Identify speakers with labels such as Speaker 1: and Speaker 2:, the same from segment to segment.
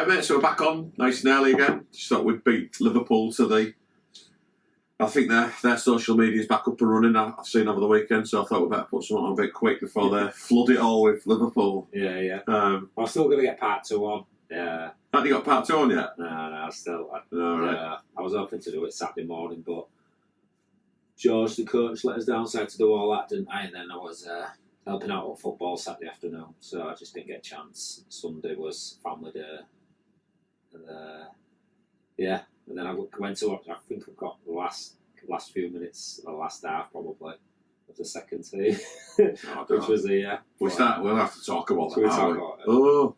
Speaker 1: mate, so we're back on nice and early again. Just thought we'd beat Liverpool to the... I think their social media is back up and running. I've seen over the weekend, so I thought we'd better put something on a bit quick before they flood it all with Liverpool.
Speaker 2: Yeah. I'm still going to get part 2 on. Yeah.
Speaker 1: Haven't you got part 2 on yet?
Speaker 2: No, still.
Speaker 1: Right.
Speaker 2: I was hoping to do it Saturday morning, but George, the coach, let us down, so I had to do all that, didn't I? And then I was helping out at football Saturday afternoon, so I just didn't get a chance. Sunday was family day. And then I went to watch, I think I've got the last few minutes, or last half probably, of the second team, which was
Speaker 1: We'll have to talk about
Speaker 2: that.
Speaker 1: Oh.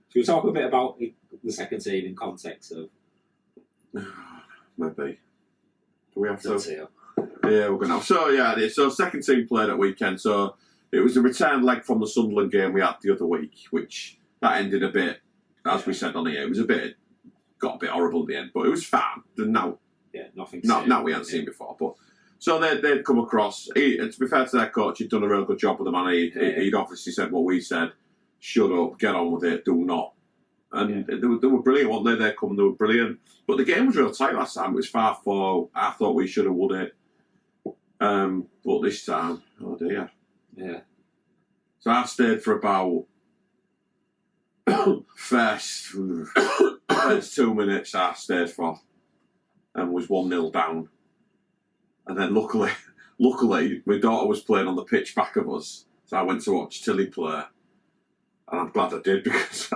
Speaker 2: Should we talk a bit about the second team in context of...
Speaker 1: Maybe. Do we have to?
Speaker 2: Yeah,
Speaker 1: we're going to have. So second team played at weekend, so it was a return leg from the Sunderland game we had the other week, which that ended a bit, as we said on here, it was got a bit horrible at the end, but it was fun.
Speaker 2: Nothing.
Speaker 1: Now we hadn't seen before, but so they'd come across. To be fair to their coach, he'd done a real good job with them, and he'd obviously said what we said: shut up, get on with it, do not. And they were brilliant, weren't they? They were brilliant. But the game was real tight last time. It was 5-4. I thought we should have won it, but this time, oh dear.
Speaker 2: Yeah.
Speaker 1: So I stayed for about first 2 minutes. I stayed for. And was 1-0 down. And then luckily, my daughter was playing on the pitch back of us. So I went to watch Tilly play. And I'm glad I did, because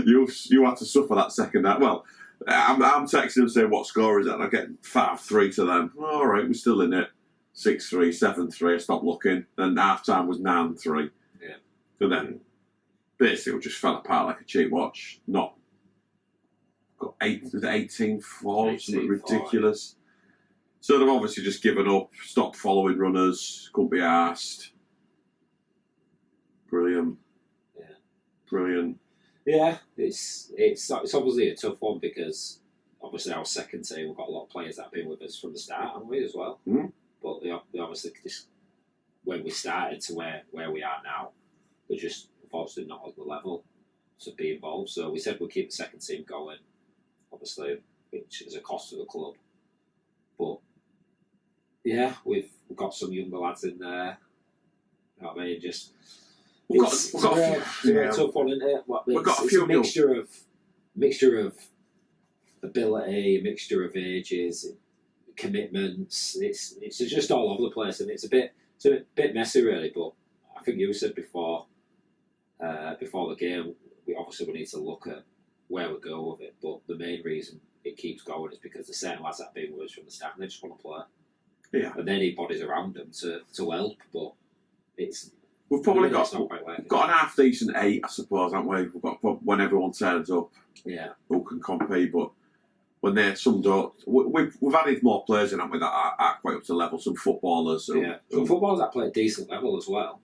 Speaker 1: you had to suffer that second half. Well, I'm texting them saying, what score is it? And I'm getting 5-3 to them. All right, we're still in it. 6-3, 7-3. I stopped looking. Then half time was 9-3.
Speaker 2: Yeah.
Speaker 1: So then, basically, it just fell apart like a cheap watch. Got 18 falls, something ridiculous. So they've obviously just given up, stopped following runners, couldn't be asked. Brilliant.
Speaker 2: Yeah.
Speaker 1: Brilliant.
Speaker 2: Yeah, it's obviously a tough one, because obviously our second team, we've got a lot of players that have been with us from the start, haven't we, as well?
Speaker 1: Mm.
Speaker 2: But they obviously just, when we started to where we are now, they're just unfortunately not on the level to be involved. So we said we'll keep the second team going, obviously, which is a cost to the club. But yeah, we've got some younger lads in there. You know what I mean? Just it's a real tough one, isn't it? It's a mixture of ability, a mixture of ages, commitments. It's just all over the place, and it's a bit messy, really. But I think you said before the game, we need to look at where we go with it, but the main reason it keeps going is because the certain lads that have been with us from the start, and they just want to play.
Speaker 1: Yeah.
Speaker 2: And they need bodies around them to help, but
Speaker 1: we've probably got
Speaker 2: an
Speaker 1: half decent 8, I suppose, haven't we? We've got when everyone turns up, who can compete, but when some don't. We've added more players in, haven't we, that are quite up to level. Some footballers.
Speaker 2: Some footballers that play at decent level as well.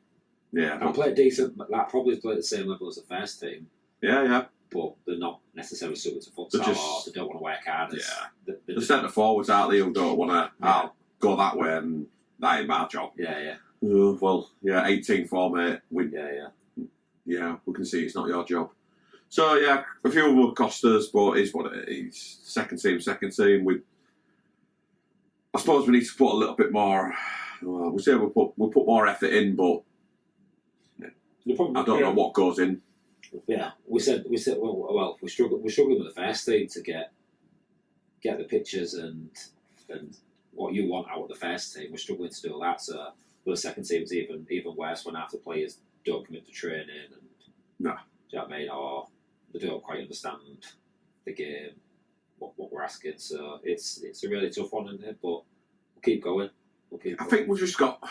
Speaker 1: Yeah.
Speaker 2: That play at decent, that probably play at the same level as the first team.
Speaker 1: Yeah.
Speaker 2: But they're not necessarily suited to futsal, or they don't want to work hard.
Speaker 1: The centre forwards, aren't they, who don't want to go that way, and that ain't my job.
Speaker 2: Yeah.
Speaker 1: 18 for mate. Yeah, we can see it's not your job. So yeah, a few of them will cost us, but it's what it is. Second team. I suppose we need to put a little bit more. We'll say we'll put more effort in, but I don't know what goes in.
Speaker 2: Yeah, we said. Well, we're struggling with the first team to get the pictures and what you want out of the first team. We're struggling to do that. So the second team's even worse when half the players don't commit to training, and
Speaker 1: no,
Speaker 2: do you know what I mean? Or they don't quite understand the game, what we're asking. So it's a really tough one, isn't it? But we'll keep going.
Speaker 1: I think we've just got,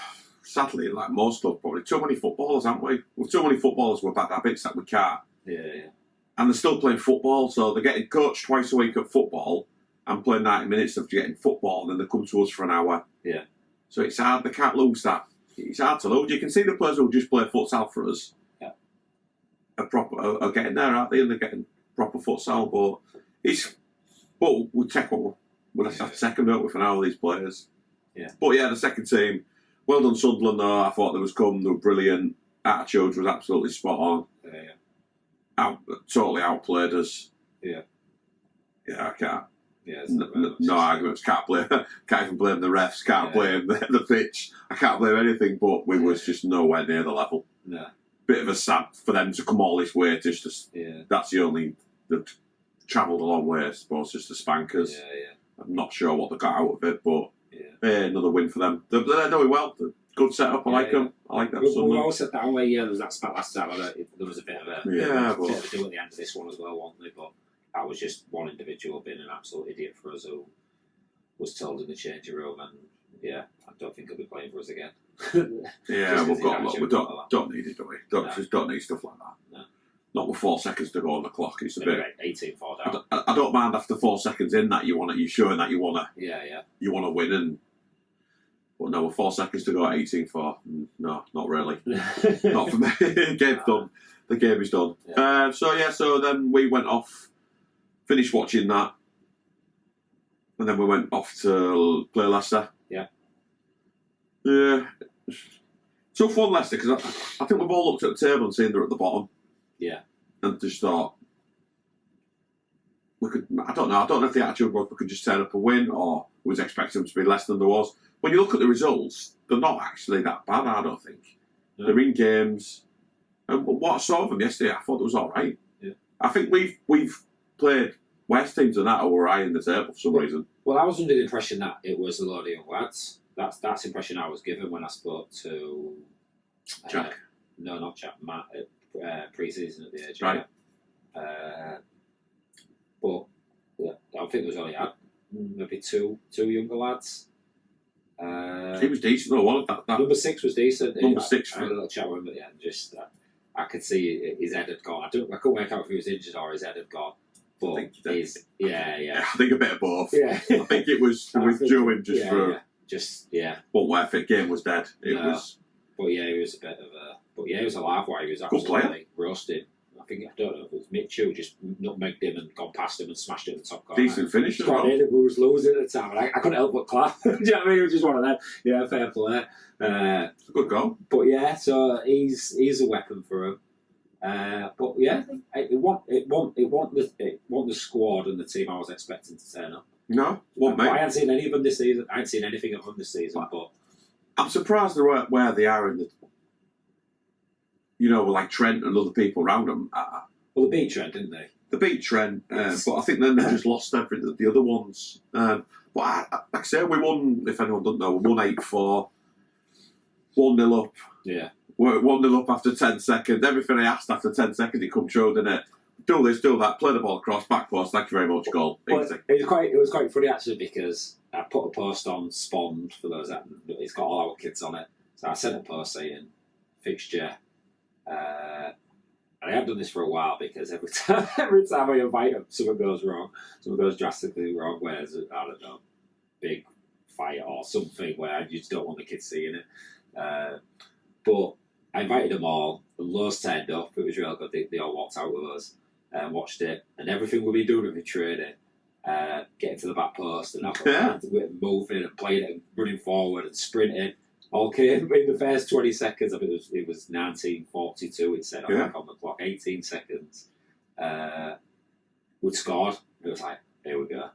Speaker 1: sadly, like most clubs, probably too many footballers, haven't we? With too many footballers with bad habits that we can't.
Speaker 2: Yeah.
Speaker 1: And they're still playing football, so they're getting coached twice a week at football and playing 90 minutes of getting football, and then they come to us for an hour.
Speaker 2: Yeah.
Speaker 1: So it's hard. They can't lose that. It's hard to lose. You can see the players who just play futsal for us are getting there, aren't they? And they're getting proper futsal, but we'll take what we'll have to take them, don't we, for now, these players.
Speaker 2: Yeah.
Speaker 1: But yeah, the second team, well done Sunderland though. I thought they were brilliant. Attitude was absolutely spot on.
Speaker 2: Yeah.
Speaker 1: Totally outplayed us.
Speaker 2: Yeah.
Speaker 1: Yeah, I can't.
Speaker 2: Yeah,
Speaker 1: No arguments. Can't even blame the refs. Can't blame the pitch. I can't blame anything. But we was just nowhere near the level.
Speaker 2: No.
Speaker 1: Bit of a sad for them to come all this way. That's the only they've travelled a long way, I suppose. Just the spankers.
Speaker 2: Yeah.
Speaker 1: I'm not sure what they got out of it, but another win for them. They're doing well. Good setup. I like them. I like that.
Speaker 2: We all said that way. Yeah, there was that spat last time. There was a bit of a
Speaker 1: but
Speaker 2: do at the end of this one as well, wasn't there? But that was just one individual being an absolute idiot for us who was told in the changing room, and I don't think he'll be playing for us again.
Speaker 1: We've got. We don't need it, do we? Don't need stuff like that. No. Not with 4 seconds to go on the clock. It's a bit
Speaker 2: 18-4 down.
Speaker 1: I don't mind after 4 seconds in that you're showing that you wanna. You wanna win But no, with 4 seconds to go at 18-4, no, not really. Not for me. Game's done. The game is done.
Speaker 2: Yeah.
Speaker 1: So then we went off, finished watching that, and then we went off to play Leicester. Yeah. Tough one, Leicester, because I think we've all looked at the table and seen they're at the bottom.
Speaker 2: Yeah.
Speaker 1: And just thought, we could, I don't know if the attitude was we could just turn up and win, or we was expecting them to be less than there was. When you look at the results, they're not actually that bad, I don't think. No. They're in games. And what I saw of them yesterday, I thought it was all right.
Speaker 2: Yeah.
Speaker 1: I think we've played worse teams than that, or were high in the table for some reason.
Speaker 2: Well, I was under the impression that it was a lot of young lads. That's the impression I was given when I spoke to
Speaker 1: Jack.
Speaker 2: No, not Jack. Matt at pre-season at the age.
Speaker 1: Right.
Speaker 2: But I think there was only maybe two younger lads.
Speaker 1: He was decent though, wasn't that?
Speaker 2: Number 6 was decent.
Speaker 1: Number 6.
Speaker 2: I had a little chat with him at the end. Just I could see his head had gone. I couldn't work out if he was injured or his head had gone. But
Speaker 1: I
Speaker 2: I
Speaker 1: think a bit of both.
Speaker 2: Yeah.
Speaker 1: I think it was withdrawing just for.
Speaker 2: Yeah. Just wasn't
Speaker 1: worth it. Game was dead. It was.
Speaker 2: But he was a bit of a. But he was a live wire. He was absolutely roasted. I don't know if it was Mitchell who just nutmegged him and gone past him and smashed it in the top corner.
Speaker 1: Decent finish as well.
Speaker 2: We was losing at the time. And I couldn't help but clap. Do you know what I mean? It was just one of them. Yeah, fair play.
Speaker 1: It's a good goal.
Speaker 2: But so he's a weapon for him. But it won't the squad and the team I was expecting to turn up.
Speaker 1: No, mate.
Speaker 2: I hadn't seen any of them this season. I hadn't seen anything of them this season. But
Speaker 1: I'm surprised they're where they are in the. Like Trent and other people around them.
Speaker 2: Well, they beat Trent, didn't they?
Speaker 1: They beat Trent,
Speaker 2: Yes.
Speaker 1: but I think then they just lost the other ones. But like I say, we won. If anyone doesn't know, we won 8-4, 1-0 up.
Speaker 2: Yeah.
Speaker 1: 1-0 up after 10 seconds. Everything I asked after 10 seconds, it come true, didn't it? Do this, do that, play the ball across, back post, thank you very much, goal. Easy.
Speaker 2: It was quite funny actually because I put a post on Spond for those that it's got all our kids on it. So I sent a post saying Fixture. And I have done this for a while because every time I invite them, something goes wrong. Something goes drastically wrong, where there's I don't know, big fight or something where you just don't want the kids seeing it. But I invited them all. The Lows turned up. It was real good. They all walked out with us and watched it. And everything we've been doing with the training, getting to the back post and moving and playing it and running forward and sprinting, all came in the first 20 seconds. I think it was 1942. It said on the clock. 18 seconds. We'd scored. It was like, here we go.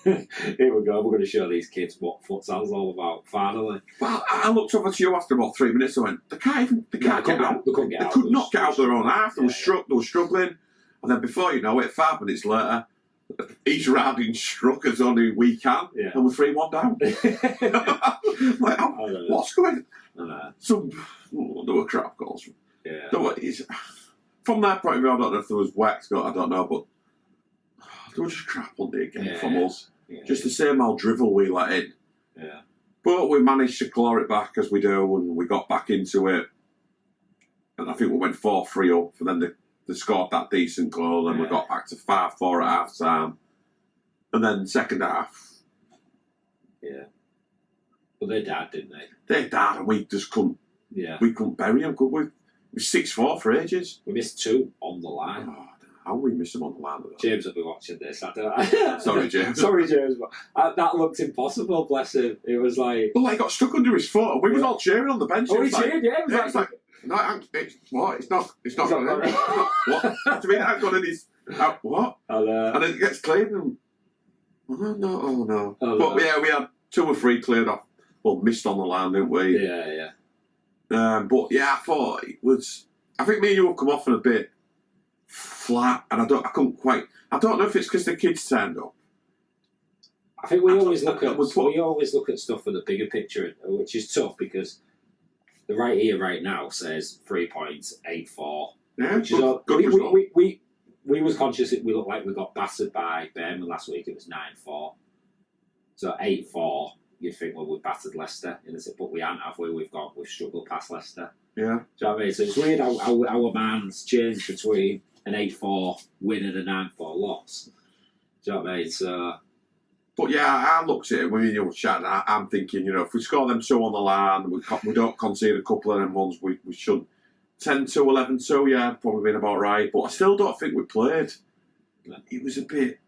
Speaker 2: Here we go. We're going to show these kids what futsal's all about. Finally.
Speaker 1: Well, I looked over to you after about 3 minutes. I went, they can't get out.
Speaker 2: They couldn't get out.
Speaker 1: They could not get out of their own half. They were struggling. And then before you know it, 5 minutes later, each round in struck as only we can, and we're 3-1 down. What's going on? There were crap goals.
Speaker 2: Yeah.
Speaker 1: From that point of view, I don't know if there was whacked, I don't know, but there was just crap on the game from us.
Speaker 2: Yeah.
Speaker 1: Just the same old drivel we let in.
Speaker 2: Yeah.
Speaker 1: But we managed to claw it back as we do, and we got back into it. And I think we went 4-3 up, and then they scored that decent goal, and we got back to 5-4 at half time. And then second half.
Speaker 2: Yeah. Well, they died, didn't they?
Speaker 1: They died, and we just couldn't.
Speaker 2: Yeah.
Speaker 1: We couldn't bury them, could we? It was 6-4 for ages.
Speaker 2: We missed 2 on the line.
Speaker 1: Oh, how we missed them on the line?
Speaker 2: James will be watching this.
Speaker 1: Sorry, James.
Speaker 2: Sorry, James. But that looked impossible. Bless him. It was like.
Speaker 1: Well, he got stuck under his foot, and we was all cheering on the bench.
Speaker 2: Oh, he cheered, yeah. It was
Speaker 1: like no, it's not. It's not. What? What do you mean? I've got in his. What?
Speaker 2: And,
Speaker 1: And then it gets cleared and... Oh, no.
Speaker 2: Oh,
Speaker 1: But
Speaker 2: no.
Speaker 1: yeah, we had 2 or 3 cleared off. Well, missed on the line, didn't we?
Speaker 2: Yeah.
Speaker 1: But yeah, I thought it was... I think me and you have come off in a bit flat, and I don't know if it's because the kids turned up.
Speaker 2: I think we always look at stuff for the bigger picture, which is tough because the right here, right now says 3 points, 8-4.
Speaker 1: Yeah,
Speaker 2: which is all,
Speaker 1: good result.
Speaker 2: we was conscious that we looked like we got battered by Birmingham last week. It was 9-4. So 8-4, you'd think, well, we've battered Leicester, but we haven't, have we? We've struggled past Leicester.
Speaker 1: Yeah.
Speaker 2: Do you know what I mean? So it's weird how our man's changed between an 8-4 win and a 9-4 loss. Do you know what I mean? So.
Speaker 1: But yeah, I looked at it when you were chatting. I'm thinking, if we score them 2 on the line, we don't concede a couple of them ones, we should. 10-2, 11-2, yeah, probably been about right. But I still don't think we played. It was a bit.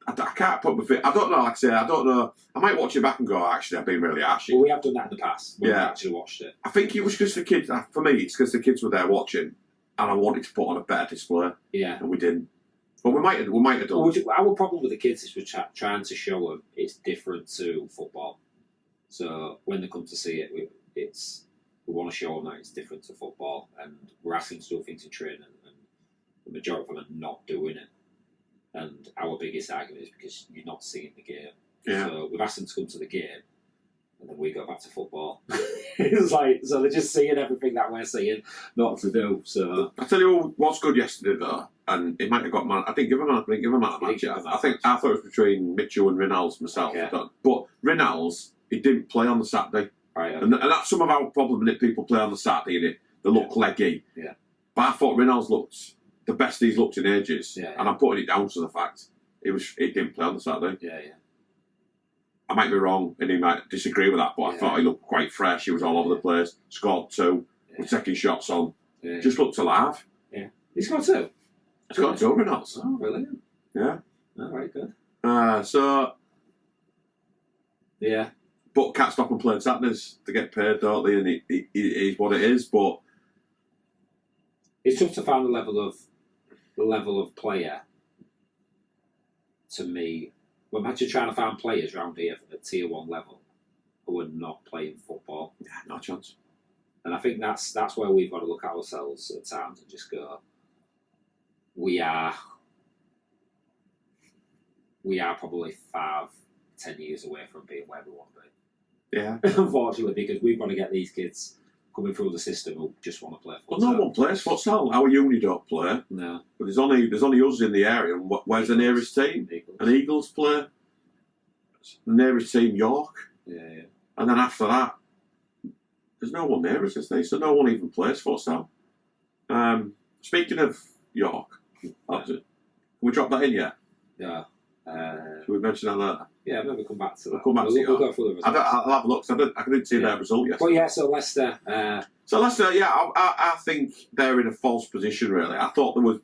Speaker 1: I can't put my feet. I don't know. Like I say, I don't know. I might watch it back and go, actually, I've been really harsh.
Speaker 2: Well, we have done that in the past. We've actually watched it.
Speaker 1: I think it was because the kids. For me, it's because the kids were there watching, and I wanted to put on a better display.
Speaker 2: Yeah,
Speaker 1: and we didn't. But we might have done.
Speaker 2: Well, our problem with the kids is we're trying to show them it's different to football. So when they come to see it, we want to show them that it's different to football, and we're asking them to do things in training, and the majority of them are not doing it. And our biggest argument is because you're not seeing the game.
Speaker 1: Yeah.
Speaker 2: So we've asked them to come to the game, and then we go back to football. It's like, so they're just seeing everything that we're seeing, not to do. So
Speaker 1: I tell you what's good yesterday though, and it might have got man. I didn't give him a match. I thought it was between Mitchell and Rinalds myself.
Speaker 2: Okay.
Speaker 1: But Rinalds, he didn't play on the Saturday.
Speaker 2: Right, okay.
Speaker 1: And that's some of our problem, that people play on the Saturday, and they look leggy.
Speaker 2: Yeah.
Speaker 1: But I thought Rinalds looked the best he's looked in ages.
Speaker 2: Yeah.
Speaker 1: And I'm putting it down to the fact he didn't play on the Saturday.
Speaker 2: Yeah.
Speaker 1: I might be wrong, and he might disagree with that, but I thought he looked quite fresh. He was all over the place. Scored 2, was taking shots on.
Speaker 2: Yeah.
Speaker 1: Just looked alive.
Speaker 2: Yeah. He scored 2?
Speaker 1: He's got 2 Rinalds.
Speaker 2: Oh, brilliant.
Speaker 1: Yeah.
Speaker 2: Oh, very good.
Speaker 1: So...
Speaker 2: Yeah.
Speaker 1: But can't stop and play Saturdays to get paid, don't they? And it is what it is. But
Speaker 2: it's tough to find the level of player. To me, we're actually trying to find players around here at Tier 1 level who are not playing football.
Speaker 1: Yeah, no chance.
Speaker 2: And I think that's where we've got to look at ourselves at times and just go, we are probably 5-10 years away from being where we want to be.
Speaker 1: Yeah.
Speaker 2: Unfortunately, because we've got to get these kids coming through the system who just want to play futsal.
Speaker 1: Well, no one plays futsal. Our uni don't play.
Speaker 2: No.
Speaker 1: But there's only us in the area. And where's the nearest team?
Speaker 2: Eagles.
Speaker 1: And Eagles play. The nearest team, York.
Speaker 2: Yeah.
Speaker 1: And then after that, there's no one near us, is there? So no one even plays futsal. Speaking of York, can we drop that in yet?
Speaker 2: Yeah.
Speaker 1: Should we mention that later?
Speaker 2: Yeah, maybe come back to that.
Speaker 1: We'll
Speaker 2: go through the results.
Speaker 1: I'll have a look. I didn't see their result yesterday.
Speaker 2: But yeah, so Leicester.
Speaker 1: I think they're in a false position, really. I thought there was...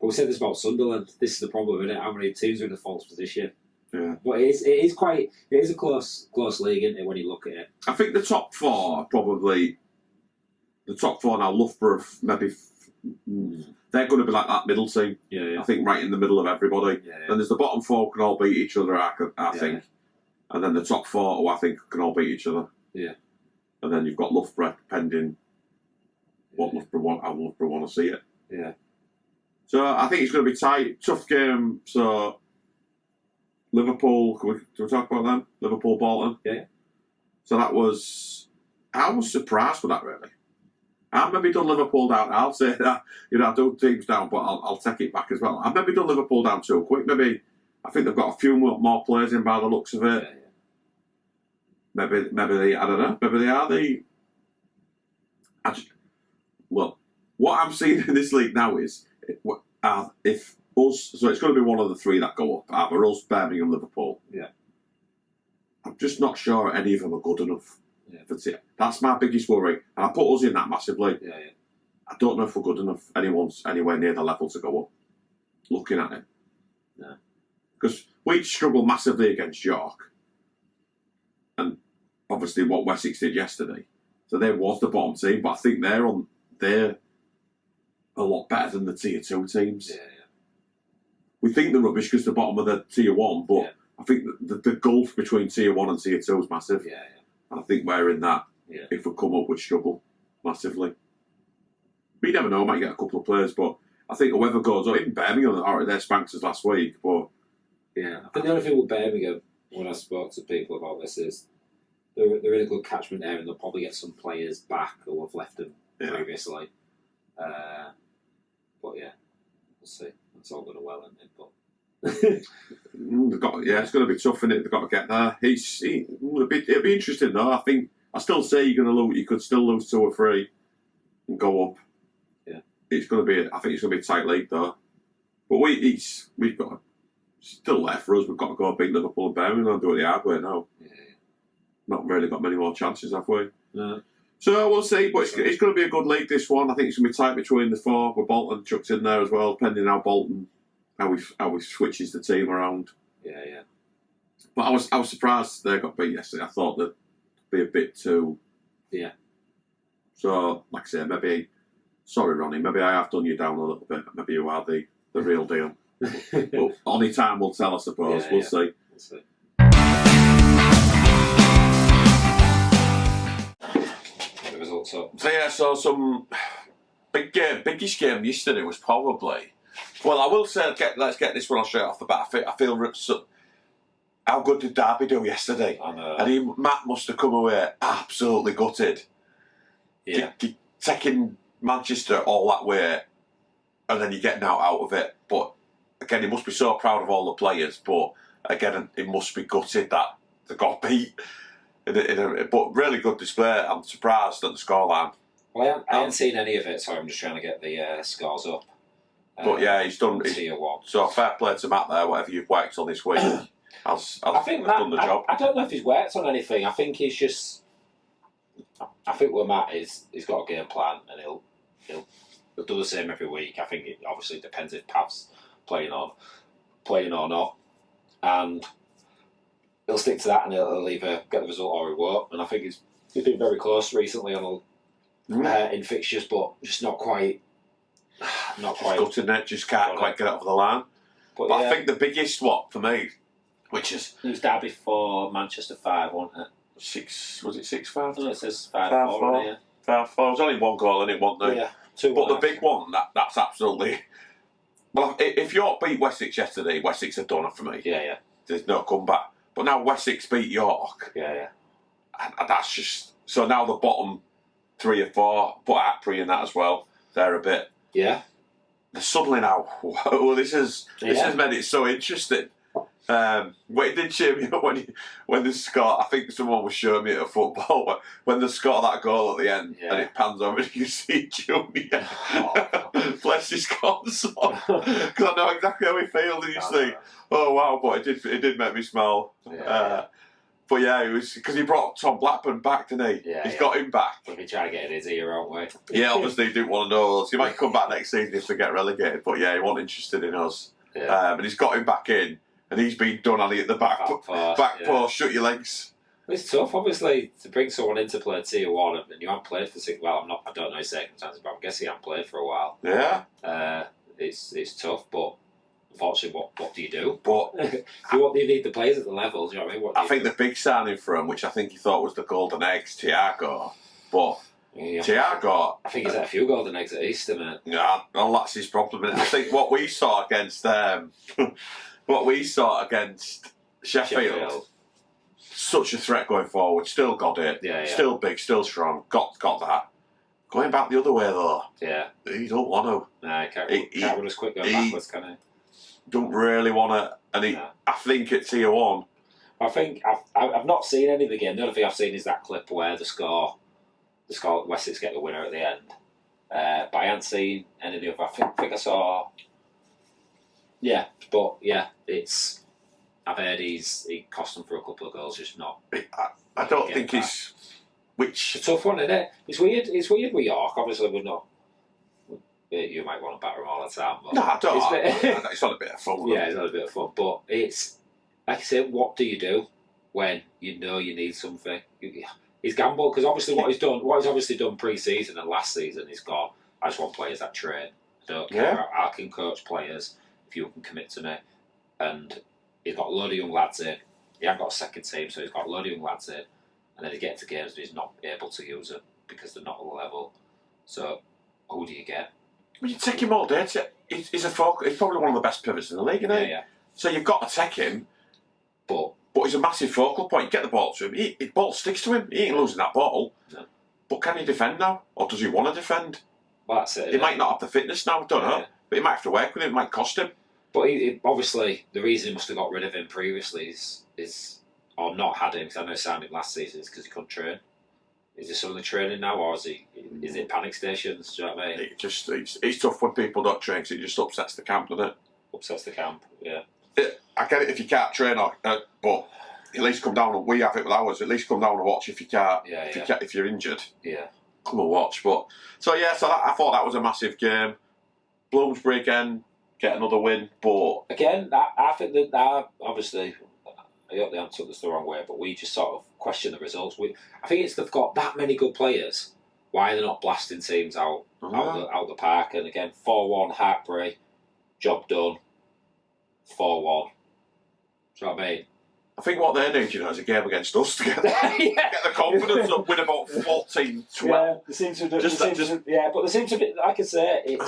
Speaker 2: But we said this about Sunderland. This is the problem, isn't it? How many teams are in a false position?
Speaker 1: Yeah.
Speaker 2: But it is a close league, isn't it, when you look at it?
Speaker 1: I think the top 4 are probably... The top 4 now, Loughborough, maybe... They're going to be like that middle team.
Speaker 2: Yeah.
Speaker 1: I think right in the middle of everybody.
Speaker 2: Yeah.
Speaker 1: And there's the bottom 4 can all beat each other, I think. And then the top 4, who I think can all beat each other.
Speaker 2: Yeah.
Speaker 1: And then you've got Loughborough, pending how Loughborough want to see it.
Speaker 2: Yeah.
Speaker 1: So I think it's going to be tight. Tough game. So Liverpool, do we talk about them? Liverpool-Bolton?
Speaker 2: Yeah.
Speaker 1: So I was surprised with that, really. I've maybe done Liverpool down. I'll say that, I do teams down, but I'll take it back as well. I've maybe done Liverpool down too quick. Maybe, I think they've got a few more players in by the looks of it.
Speaker 2: Yeah.
Speaker 1: Maybe I don't know. Maybe they are what I'm seeing in this league now is if us, so it's going to be one of the 3 that go up. Either us, Birmingham, Liverpool.
Speaker 2: Yeah.
Speaker 1: I'm just not sure any of them are good enough.
Speaker 2: Yeah.
Speaker 1: That's my biggest worry, and I put us in that massively.
Speaker 2: Yeah.
Speaker 1: I don't know if we're good enough. Anyone's anywhere near the level to go up. Looking at it,
Speaker 2: no,
Speaker 1: because we struggled massively against York, and obviously what Wessex did yesterday. So there was the bottom team, but I think they're a lot better than the Tier 2 teams.
Speaker 2: Yeah.
Speaker 1: We think they're rubbish because they're bottom of the Tier 1, but I think the gulf between Tier 1 and Tier 2 is massive.
Speaker 2: Yeah.
Speaker 1: And I think we're in that.
Speaker 2: Yeah.
Speaker 1: If we come up, we'd struggle massively. But you never know, might get a couple of players, but I think whoever goes, or even Birmingham, they spanked us last week, but...
Speaker 2: Yeah, I think the only thing with Birmingham, when I spoke to people about this, is they're in a good catchment area and they'll probably get some players back who have left them previously. But yeah, we'll see. It's all going to well, isn't it? But
Speaker 1: it's going to be tough, isn't it? They've got to get there. It'll be interesting though. I still say you're going to lose. You could still lose 2 or 3 and go up.
Speaker 2: Yeah,
Speaker 1: it's going to be. I think it's going to be a tight league though. But we've got still left for us. We've got to go beat Liverpool and Birmingham and do it the hard way now.
Speaker 2: Yeah.
Speaker 1: Not really got many more chances, have we?
Speaker 2: No.
Speaker 1: So we'll see, but it's going to be a good league, this one. I think it's going to be tight between the 4, with Bolton chucked in there as well, depending how he switches the team around.
Speaker 2: Yeah.
Speaker 1: But I was surprised they got beat yesterday. I thought they'd be a bit too...
Speaker 2: Yeah.
Speaker 1: So, like I say, maybe... Sorry, Ronnie, maybe I have done you down a little bit. Maybe you are the real deal. But only time will tell, I suppose. We'll see.
Speaker 2: We'll see.
Speaker 1: So some biggest game yesterday was probably... Well, I will say, let's get this one straight off the bat. I feel how good did Derby do yesterday?
Speaker 2: I know.
Speaker 1: And Matt must have come away absolutely gutted.
Speaker 2: Yeah.
Speaker 1: Taking Manchester all that way, and then you're getting out of it. But again, he must be so proud of all the players. But again, he must be gutted that they got beat. But really good display. I'm surprised at the scoreline.
Speaker 2: Well, I haven't seen any of it, so I'm just trying to get the scores up.
Speaker 1: But yeah, he's done.
Speaker 2: Tier 1.
Speaker 1: So fair play to Matt there. Whatever you've worked on this week, I think
Speaker 2: Matt,
Speaker 1: done the job.
Speaker 2: I don't know if he's worked on anything. I think he's just. I think where Matt is, he's got a game plan, and he'll do the same every week. I think it obviously depends if Pav's playing or not, and he'll stick to that, and he'll either get the result or he won't. And I think he's been very close recently on in fixtures, but just not quite. Just
Speaker 1: gutting it, just can't quite get it over the line. But I think the biggest for me, which is
Speaker 2: it was Derby 4, Manchester 5, wasn't it?
Speaker 1: 6, was it 6-5?
Speaker 2: No, it says 5-4. Yeah.
Speaker 1: 5-4. It was only 1 goal in it, wasn't there?
Speaker 2: Yeah. 2.
Speaker 1: But the big one, that's absolutely. Well, if York beat Wessex yesterday, Wessex have done it for me.
Speaker 2: Yeah.
Speaker 1: There's no comeback. But now Wessex beat York.
Speaker 2: Yeah.
Speaker 1: And that's just so now the bottom 3 or 4, put Apri in that as well. They're a bit.
Speaker 2: Yeah.
Speaker 1: They're suddenly now. Well, this has made it so interesting. It did cheer me up when they scored. I think someone was showing me at a football when they scored that goal at the end, and it pans over and you see Junior. Bless his console, because I know exactly how he feels, and you see, oh wow! But it did make me smile. But yeah, it was because he brought Tom Blackburn back, didn't he?
Speaker 2: Yeah,
Speaker 1: He's got him back.
Speaker 2: We've been trying to get in his ear, aren't we?
Speaker 1: Yeah, obviously he didn't want to know us. He might come back next season if they get relegated, but yeah, he wasn't interested in us.
Speaker 2: Yeah.
Speaker 1: And he's got him back in, and he's been done on at the back post. Shut your legs.
Speaker 2: It's tough, obviously, to bring someone in to play Tier 1, and you haven't played for 6. Well, I don't know his circumstances, but I'm guessing he hasn't played for a while.
Speaker 1: Yeah.
Speaker 2: It's tough, but unfortunately, what do you do?
Speaker 1: But
Speaker 2: you need the players at the level. Do you know what I mean?
Speaker 1: I think the big signing for him, which I think he thought was the golden eggs, Thiago. But Thiago,
Speaker 2: I think he's had a few golden eggs at Easter, mate.
Speaker 1: Yeah, well, that's his problem. I think what we saw against Sheffield, such a threat going forward. Still got it.
Speaker 2: Yeah.
Speaker 1: Still big. Still strong. Got that. Going back the other way though.
Speaker 2: Yeah.
Speaker 1: He don't want to.
Speaker 2: Nah, he can't run as quick going backwards, can he?
Speaker 1: Don't really want to, and I think at Tier 1.
Speaker 2: I think I've not seen any of the game. The only thing I've seen is that clip where the score Wessex get the winner at the end. But I haven't seen any of the other. I think I saw. Yeah, but yeah, I've heard he cost them for a couple of goals. Just not.
Speaker 1: I don't think he's. Which
Speaker 2: it's a tough one, isn't it? It's weird. It's weird with York. Obviously, we're not. You might want to batter him all the time. But
Speaker 1: no, I don't. It's not a bit of fun.
Speaker 2: Yeah, it's not a bit of fun. But it's, like I said, what do you do when you know you need something? He's gambled, because obviously what he's obviously done pre-season and last season, he's got, I just want players that train. I don't care. I can coach players if you can commit to me. And he's got a load of young lads in. He hasn't got a second team, so he's got a load of young lads in. And then he gets to games and he's not able to use them because they're not at the level. So who do you get?
Speaker 1: Well, you take him all day. He's probably one of the best pivots in the league, isn't he?
Speaker 2: Yeah.
Speaker 1: So you've got to take him, but he's a massive focal point. You get the ball to him, the ball sticks to him. He ain't losing that ball.
Speaker 2: No.
Speaker 1: But can he defend now? Or does he want to defend?
Speaker 2: Well, that's it.
Speaker 1: He might not have the fitness now, I don't know. But he might have to work with it, it might cost him.
Speaker 2: But he obviously, the reason he must have got rid of him previously is or not had him, because I know he signed him last season, is because he couldn't train. Is he suddenly training now, or is it panic stations? Do you know what I mean?
Speaker 1: It's tough when people don't train because it just upsets the camp, doesn't it?
Speaker 2: Upsets the camp, yeah.
Speaker 1: I get it if you can't train, but at least come down and we have it with ours. At least come down and watch if you can't. If you're injured.
Speaker 2: Yeah.
Speaker 1: Come and watch. But I thought that was a massive game. Bloomsbury again get another win, but
Speaker 2: again, I think that obviously, I hope they haven't took this the wrong way, but we just sort of question the results. I think they've got that many good players. Why are they not blasting teams out the park? And again, 4-1 Hartbury, job done. 4-1. Do you know what I mean?
Speaker 1: I think what they need, is a game against us to get the confidence up, win about 14-12.
Speaker 2: Yeah, they seem to but they seem to be, like I say,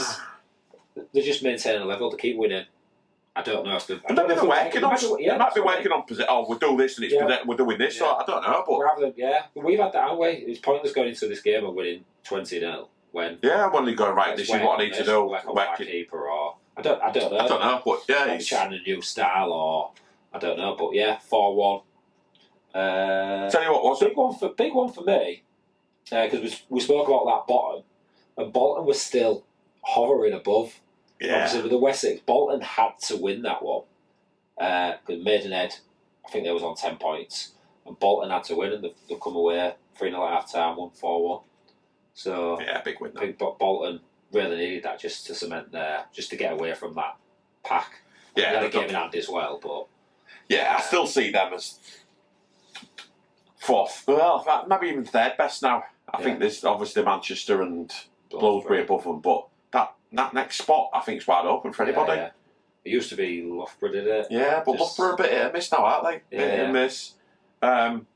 Speaker 2: they're just maintaining a level to keep winning. I don't know if they're
Speaker 1: working on. They might be working on position. Oh, we'll do this, and we're doing this. Yeah. So I don't know, but
Speaker 2: we've had that, haven't we? It's pointless going into this game and winning 20-0 when
Speaker 1: you're going right. This is what I need to do.
Speaker 2: Work keeper, or I don't know.
Speaker 1: But
Speaker 2: trying a new style, or I don't know. But 4-1.
Speaker 1: Tell you what, was
Speaker 2: big one for me, because we spoke about that Bolton, and Bolton was still hovering above.
Speaker 1: Yeah.
Speaker 2: Obviously, with the Wessex, Bolton had to win that one. Because Maidenhead, I think they was on 10 points, and Bolton had to win, and they've come away 3-0 at half time, 1-4-1. So
Speaker 1: big win.
Speaker 2: I think Bolton really needed that just to cement there, just to get away from that pack.
Speaker 1: Yeah,
Speaker 2: they had a game in hand as well, but
Speaker 1: I still see them as fourth, well, maybe even third best now. I think there's obviously Manchester and Bloomsbury above them, but that next spot I think is wide open for anybody.
Speaker 2: Yeah. It used to be Loughborough, did it?
Speaker 1: Yeah, but Loughborough are a bit hit and miss now, aren't they?
Speaker 2: Yeah.
Speaker 1: Hit and miss. I'll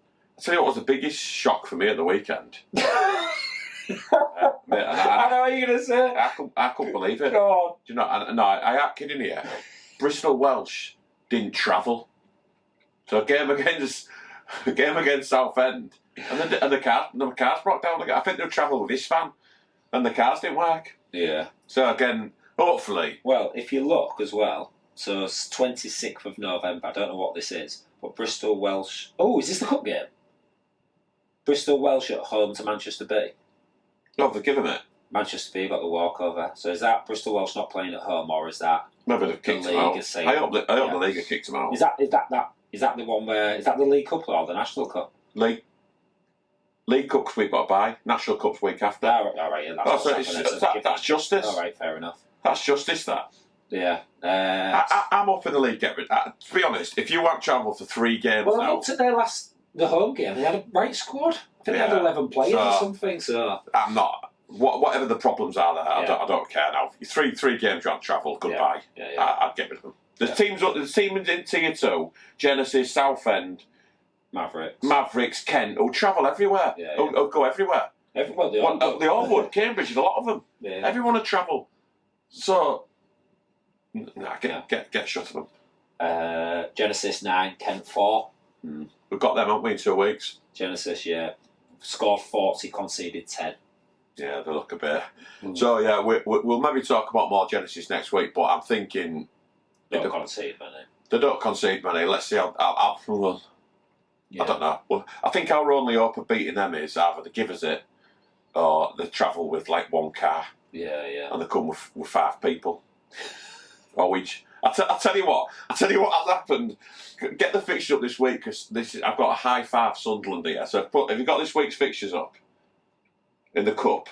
Speaker 1: tell you what was the biggest shock for me at the weekend.
Speaker 2: I know what you're going to say.
Speaker 1: I couldn't believe it.
Speaker 2: Go on.
Speaker 1: Do you know? I ain't kidding you. Bristol Welsh didn't travel. So a game against Southend, and the cars broke down. I think they'll travel with this van, and the cars didn't work.
Speaker 2: Yeah.
Speaker 1: So again, hopefully.
Speaker 2: Well, if you look as well, so it's 26th of November. I don't know what this is, but Bristol Welsh. Oh, is this the cup game? Bristol Welsh at home to Manchester B.
Speaker 1: No, they've given it.
Speaker 2: Manchester B got the walkover. So is that Bristol Welsh not playing at home, or is that
Speaker 1: maybe they've kicked them out? I hope the league have kicked them out.
Speaker 2: Is that the one where is that the League Cup or the National Cup?
Speaker 1: League Cups we've got to buy. National Cups week after.
Speaker 2: All right, yeah,
Speaker 1: that's justice.
Speaker 2: All right, fair enough.
Speaker 1: That's justice, that.
Speaker 2: Yeah.
Speaker 1: I'm up in the league. To be honest, if you want to travel for 3 games
Speaker 2: I looked at the home game. They had a right squad. I think they had 11 players or something. So
Speaker 1: I'm not. Whatever the problems are there, I don't care now. 3 games you want to travel, goodbye. I'd get rid of them. There's teams in Tier 2, Genesis, Southend, Mavericks, Kent, who'll travel everywhere. Who'll go everywhere.
Speaker 2: They all
Speaker 1: would. Cambridge, a lot of them.
Speaker 2: Yeah.
Speaker 1: Everyone would travel. So, get shut of
Speaker 2: them. Genesis 9, Kent 4.
Speaker 1: We've got them, haven't we, in 2 weeks?
Speaker 2: Genesis, scored 40, conceded 10.
Speaker 1: Yeah, they look a bit. So we'll maybe talk about more Genesis next week. But I'm thinking
Speaker 2: they don't concede many.
Speaker 1: They don't concede many. Let's see how. I don't know. Well, I think our only hope of beating them is either they give us it, or they travel with like 1 car.
Speaker 2: Yeah.
Speaker 1: And they come with 5 people. Or each. I tell you what has happened. Get the fixture up this week because I've got a high 5 Sunderland here. So have you got this week's fixtures up? In the cup.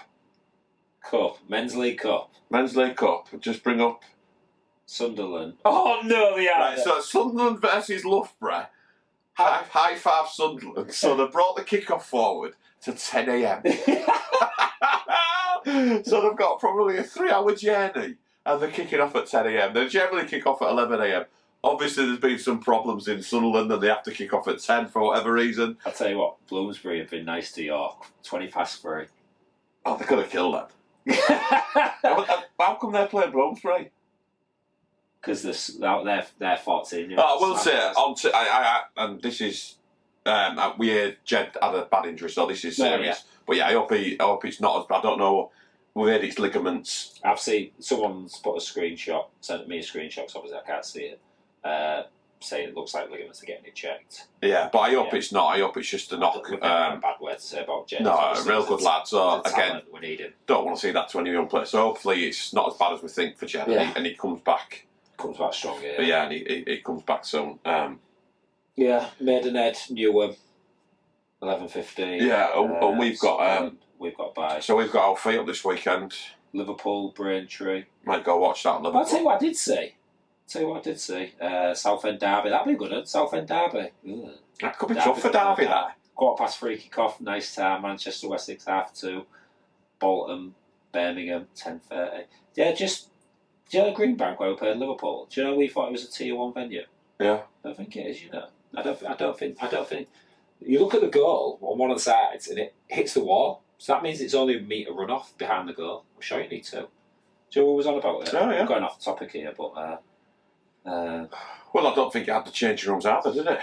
Speaker 2: Men's League Cup.
Speaker 1: Just bring up
Speaker 2: Sunderland. Oh no, they are.
Speaker 1: Right, so Sunderland versus Loughborough. High 5 Sunderland. So they brought the kick-off forward to 10 a.m. So they've got probably a 3-hour journey and they're kicking off at 10 a.m. They generally kick off at 11 a.m. Obviously, there's been some problems in Sunderland and they have to kick off at 10 for whatever reason.
Speaker 3: I'll tell you what, Bloomsbury have been nice to York. 20 past 3.
Speaker 1: Oh, they could have killed them. How come they're playing Bloomsbury?
Speaker 3: Because they're 14.
Speaker 1: I will say, and this is, we heard Jed had a bad injury, so this is serious.
Speaker 3: Yeah.
Speaker 1: But yeah, I hope it's not as bad. I don't know. We heard it's ligaments.
Speaker 3: I've seen someone's put a screenshot, sent me a screenshot, because obviously I can't see it, saying it looks like ligaments are getting it checked.
Speaker 1: Yeah, but I hope it's not. I hope it's just a knock.
Speaker 3: We've never had a bad word to say about Jed.
Speaker 1: No, a real good lad. So again,
Speaker 3: we need him.
Speaker 1: Don't want to see that to any young player. So hopefully it's not as bad as we think for Jed, and he comes back.
Speaker 3: Comes back strong, yeah.
Speaker 1: But yeah, and he comes back soon.
Speaker 3: Yeah, Maidenhead, Newham, 11:15.
Speaker 1: Yeah, and we've got
Speaker 3: bye.
Speaker 1: So we've got our feet up this weekend.
Speaker 3: Liverpool, Braintree.
Speaker 1: Might go watch that. Liverpool.
Speaker 3: I'll tell you what I did see. Southend Derby. That'd be good, Southend Derby. Ugh.
Speaker 1: That could be tough for Derby, that.
Speaker 3: 3:15 kick-off, nice time. Manchester, Wessex, 2:30. Bolton, Birmingham, 10:30. Yeah, do you know Greenbank where we played Liverpool? Do you know we thought it was a Tier 1 venue?
Speaker 1: Yeah.
Speaker 3: I don't think it is, I don't think. You look at the goal on one of the sides and it hits the wall. So that means it's only a metre run off behind the goal. I'm sure you need to. Do you know what was on about it?
Speaker 1: Oh, yeah.
Speaker 3: I'm going off the topic here, but
Speaker 1: well, I don't think it had the changing rooms either, did it?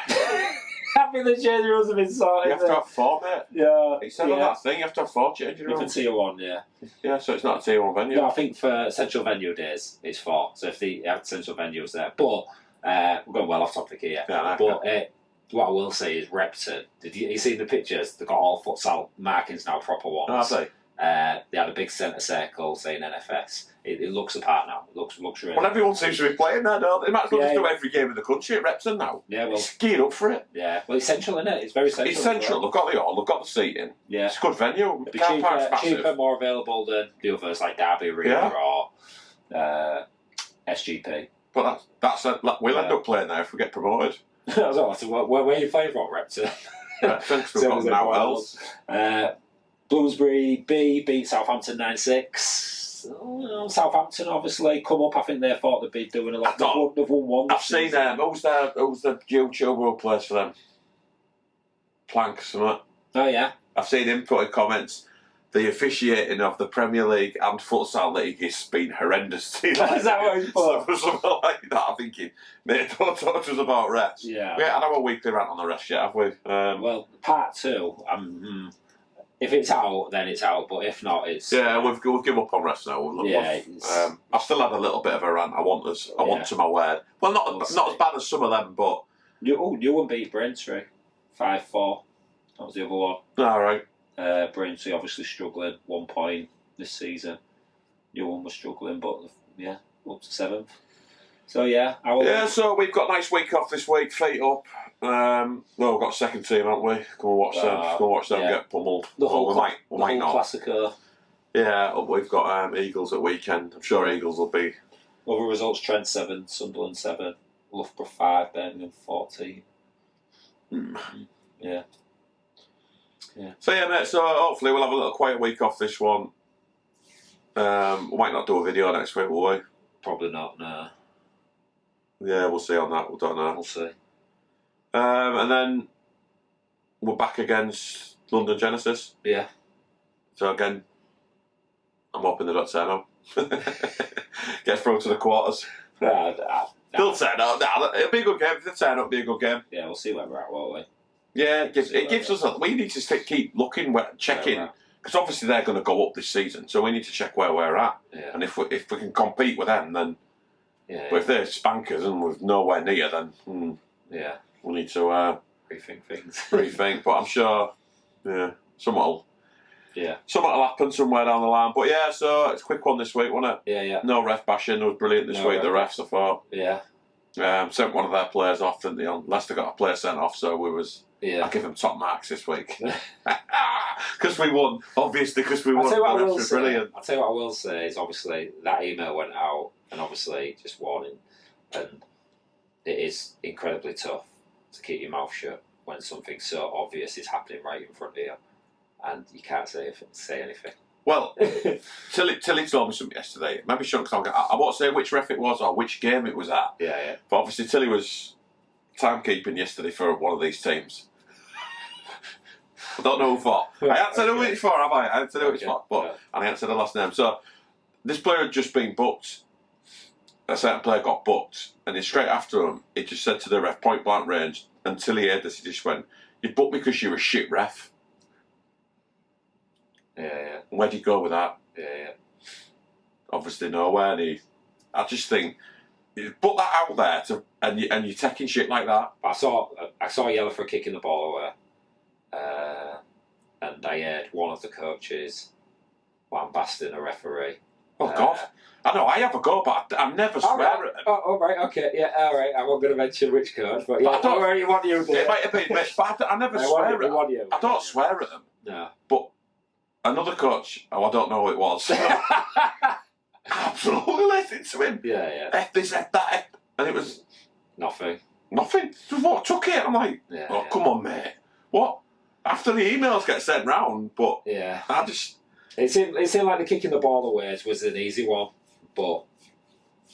Speaker 3: I think the changing rooms have been sorted.
Speaker 1: You have to have 4, mate.
Speaker 3: Yeah.
Speaker 1: It said on that thing, you have to have 4 changing rooms.
Speaker 3: For Tier 1, yeah.
Speaker 1: Yeah, so it's not a Tier 1 venue.
Speaker 3: No, I think for central venue days, it's 4. So if the central venue is there. But we're going well off topic here.
Speaker 1: Yeah,
Speaker 3: but what I will say is Repton. Did you see the pictures? They've got all futsal markings now, proper ones.
Speaker 1: Oh, have they?
Speaker 3: They had a big centre circle saying NFS. It looks apart now. It looks really.
Speaker 1: Well, everyone seems to be playing there, don't they? They might as well just do every game in the country at Repton now.
Speaker 3: Yeah, well,
Speaker 1: it's geared up for it.
Speaker 3: Yeah, well, it's central, isn't it? It's very central.
Speaker 1: It's central. They've got the hall. They've got the seating.
Speaker 3: Yeah,
Speaker 1: it's a good venue.
Speaker 3: It'd be cheaper, more available than the others like Derby Arena or SGP.
Speaker 1: But we'll end up playing there if we get promoted.
Speaker 3: That's all. So where are you playing from, Repton?
Speaker 1: Repton, because we've got now else.
Speaker 3: Bloomsbury B beat Southampton 9-6. Southampton obviously come up. I think they thought they'd be doing a lot. They've won one.
Speaker 1: I've seen them. Who's the YouTuber who plays for them? Plank, something.
Speaker 3: Oh yeah.
Speaker 1: I've seen him putting comments. The officiating of the Premier League and Futsal League has been horrendous. Is
Speaker 3: that what he's put?
Speaker 1: Something like that. I'm thinking, mate, don't talk to us about refs.
Speaker 3: Yeah.
Speaker 1: We haven't had our weekly rant on the refs yet, have we?
Speaker 3: Well, part 2. If it's out, then it's out. But if not, it's
Speaker 1: we've given up on refs now. I've still had a little bit of a rant. I want to my word. Well, not as bad as some of them, but
Speaker 3: Newham beat Braintree 5-4. That was the other one.
Speaker 1: All right.
Speaker 3: Braintree obviously struggling 1 point this season. Newham was struggling, but up to 7th. So so
Speaker 1: we've got a nice week off this week. Feet up. We've got second team, haven't we? Come and watch them. Come and watch them get pummeled.
Speaker 3: The whole
Speaker 1: not.
Speaker 3: Classico.
Speaker 1: Yeah, we've got Eagles at weekend. I'm sure Eagles will be.
Speaker 3: Other results: Trent 7, Sunderland 7, Loughborough 5, Birmingham 14. Yeah.
Speaker 1: So mate. So hopefully we'll have a little quiet week off this one. We might not do a video next week, will we?
Speaker 3: Probably not. No.
Speaker 1: Yeah, we'll see on that. We don't know.
Speaker 3: We'll see.
Speaker 1: And then we're back against London Genesis.
Speaker 3: Yeah.
Speaker 1: So again, I'm hoping they don't turn up. Get through to the quarters. They'll turn up. It'll be a good game. If they turn up, it'll be a good game.
Speaker 3: Yeah, we'll see where we're at, won't we?
Speaker 1: Yeah, it gives us. We need to keep looking, checking, because obviously they're going to go up this season. So we need to check where we're at, and if we can compete with them, then.
Speaker 3: Yeah.
Speaker 1: But if they're spankers and we're nowhere near, then we need to
Speaker 3: rethink things.
Speaker 1: But I'm sure, something will happen somewhere down the line. But so it's a quick one this week, wasn't it?
Speaker 3: Yeah.
Speaker 1: No ref bashing. It was brilliant this week. The refs, I thought.
Speaker 3: Yeah.
Speaker 1: Sent one of their players off, didn't they? Leicester got a player sent off, so we was.
Speaker 3: Yeah.
Speaker 1: I give them top marks this week because we won. Obviously, because we won.
Speaker 3: I'll tell you what I will say is obviously that email went out, and obviously just warning, and it is incredibly tough to keep your mouth shut when something so obvious is happening right in front of you, and you can't say anything.
Speaker 1: Well, Tilly told me something yesterday. Maybe I won't say which ref it was or which game it was at.
Speaker 3: Yeah.
Speaker 1: But obviously Tilly was timekeeping yesterday for one of these teams. I don't know who for. I haven't said who it's for, have I? I haven't said who it's for, but and I haven't said the last name. So this player had just been booked. A certain player got booked, and straight after him, he just said to the ref, point blank range, until he heard this, he just went, "You booked me because you're a shit ref."
Speaker 3: Yeah.
Speaker 1: Where'd you go with that?
Speaker 3: Yeah.
Speaker 1: Obviously nowhere. And I just think you put that out there and you're taking shit like that.
Speaker 2: I saw a yellow for kicking the ball away, and I heard one of the coaches lambasting a referee.
Speaker 1: Oh God! I know I have a go, but I never swear at them.
Speaker 2: Oh, right, okay, yeah, all right. I'm not going to mention which coach, but yeah,
Speaker 1: I don't.
Speaker 2: Alright, you want you?
Speaker 1: It might have been missed, but I never swear at them. I don't swear at them.
Speaker 2: No.
Speaker 1: But another coach, I don't know who it was. Absolutely listened to him.
Speaker 2: Yeah.
Speaker 1: F this, F that, F, and it was
Speaker 2: Nothing.
Speaker 1: Just what took it? I'm like, come on, mate. What? After the emails get sent round, but
Speaker 2: yeah,
Speaker 1: I just.
Speaker 2: It seemed like the kicking the ball away was an easy one, but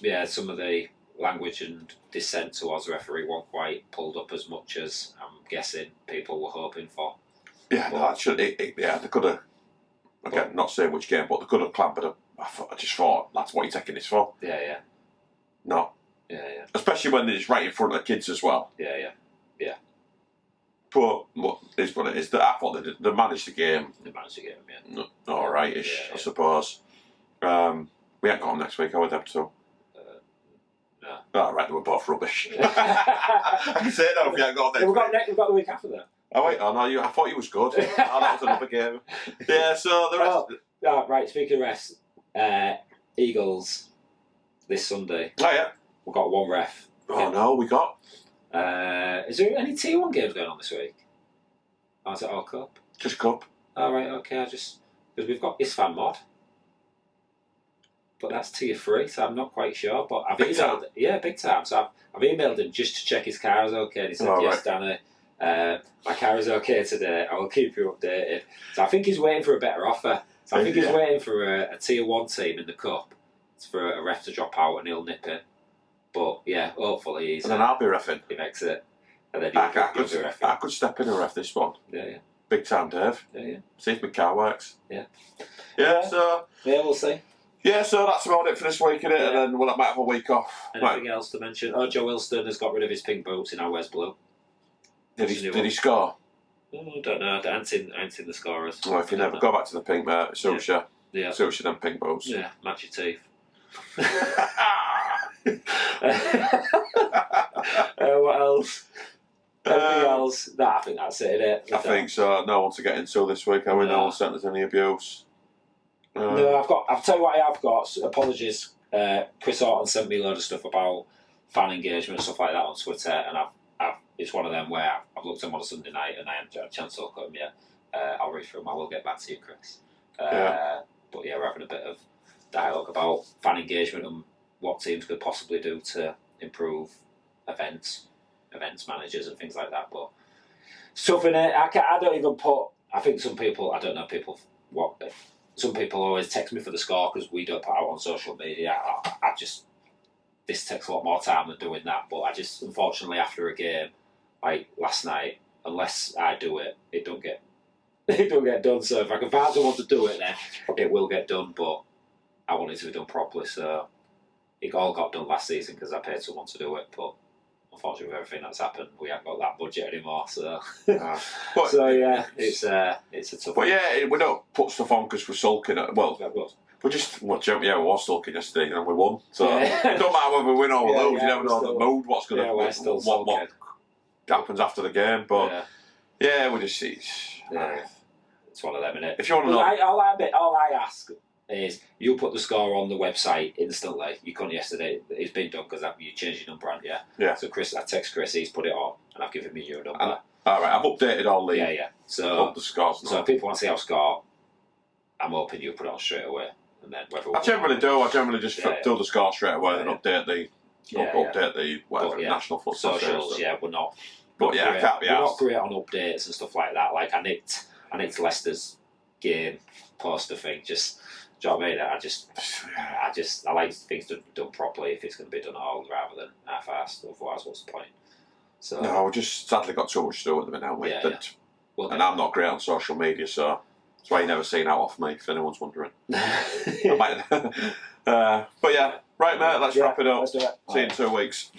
Speaker 2: yeah, some of the language and dissent towards the referee weren't quite pulled up as much as I'm guessing people were hoping for.
Speaker 1: Yeah, no, they could have. Again, not saying which game, but they could have clambered up. I just thought that's what you're taking this for.
Speaker 2: Yeah.
Speaker 1: No.
Speaker 2: Yeah.
Speaker 1: Especially when it's right in front of the kids as well.
Speaker 2: Yeah.
Speaker 1: But it is what it is. I thought they managed the game.
Speaker 2: They managed to get him, yeah.
Speaker 1: All right-ish,
Speaker 2: Yeah.
Speaker 1: I suppose. We ain't got them next week, are we, them two?
Speaker 2: No.
Speaker 1: Oh, right, they were both rubbish. I can say that if you ain't got them next week.
Speaker 2: We've got the week after that.
Speaker 1: Oh, wait, no, I thought you was good. That was another game. Yeah, so the rest...
Speaker 2: Right, speaking of refs, Eagles this Sunday.
Speaker 1: Oh, yeah.
Speaker 2: We've got one ref.
Speaker 1: Oh, no, we got...
Speaker 2: Is there any T1 games going on this week? Or is it all Cup?
Speaker 1: Just Cup.
Speaker 2: Oh, right, okay, because we've got Isfan Mod. But that's tier 3, so I'm not quite sure. But I've
Speaker 1: Big
Speaker 2: emailed, yeah, big time. So I've emailed him just to check his car is okay. And he said, yes, Danny, my car is okay today. I will keep you updated. So I think he's waiting for a better offer. So I think he's waiting for a tier 1 team in the Cup. It's for a ref to drop out and he'll nip it. But yeah, hopefully he's.
Speaker 1: And then I'll be reffing.
Speaker 2: He makes it. And then
Speaker 1: I could step in and ref this one.
Speaker 2: Yeah.
Speaker 1: Big time, Dave.
Speaker 2: Yeah.
Speaker 1: See if my car works.
Speaker 2: Yeah.
Speaker 1: So.
Speaker 2: Yeah, we'll see.
Speaker 1: Yeah, so that's about it for this week, innit? Yeah. And then I might have a week off.
Speaker 2: Anything else to mention? Oh, Joe Wilston has got rid of his pink boots and now wears blue.
Speaker 1: Did he score?
Speaker 2: Oh, I don't know. I haven't seen the scorers.
Speaker 1: Well, if you never go back to the pink, mate, it suits you.
Speaker 2: Yeah.
Speaker 1: Suits you them pink boots.
Speaker 2: Yeah, match your teeth. What else? Anything else? Nah, I think that's it, innit?
Speaker 1: I think so. No one to get into this week, have we? No one sent us any abuse.
Speaker 2: No, I'll tell you what I have got. Apologies. Chris Orton sent me a load of stuff about fan engagement and stuff like that on Twitter, and it's one of them where I've looked at them on a Sunday night and I haven't had a chance to look at them yet. I'll read through them. I will get back to you, Chris. But yeah, we're having a bit of dialogue about fan engagement and what teams could possibly do to improve events managers and things like that. But stuff in it, I don't even put. I think some people, I don't know people what. Some people always text me for the score because we don't put out on social media. I just this takes a lot more time than doing that. But I just unfortunately after a game like last night, unless I do it, it don't get done. So if I can find someone to do it, then it will get done. But I want it to be done properly. So it all got done last season because I paid someone to do it. But unfortunately, with everything that's happened, we haven't got that budget anymore. So, so yeah, it's a tough.
Speaker 1: But yeah, we don't put stuff on because we're sulking. Well, we were sulking yesterday and we won. So it don't matter whether we win or we lose. You never know the mood. What's going to what happens after the game. But we just see.
Speaker 2: It's one of them, innit?
Speaker 1: If you want to know,
Speaker 2: all I ask is you put the score on the website instantly. You couldn't yesterday. It's been done because you changed your number, haven't you?
Speaker 1: Yeah.
Speaker 2: So I text Chris, he's put it on, and I've given me your number.
Speaker 1: All right, I've updated all the
Speaker 2: So
Speaker 1: the scores.
Speaker 2: So if people want to see our score, I'm hoping you put it on straight away, and then whether
Speaker 1: I generally do. I generally just do the score straight away and update the whatever national futsal
Speaker 2: socials. We're not.
Speaker 1: But I can't be asked.
Speaker 2: We're not great on updates and stuff like that. Like I nicked Leicester's game poster thing just
Speaker 3: Do you know what I mean? I like things done properly if it's going to be done all rather than half-assed. Otherwise, what's the point? So
Speaker 1: No, we just sadly got too much to do at the minute, haven't we?
Speaker 3: Yeah. Well,
Speaker 1: and I'm not great on social media, so that's why you never seen out off me, if anyone's wondering. I might, but yeah, right, mate, let's wrap it up.
Speaker 3: Let's do it.
Speaker 1: See you in 2 weeks.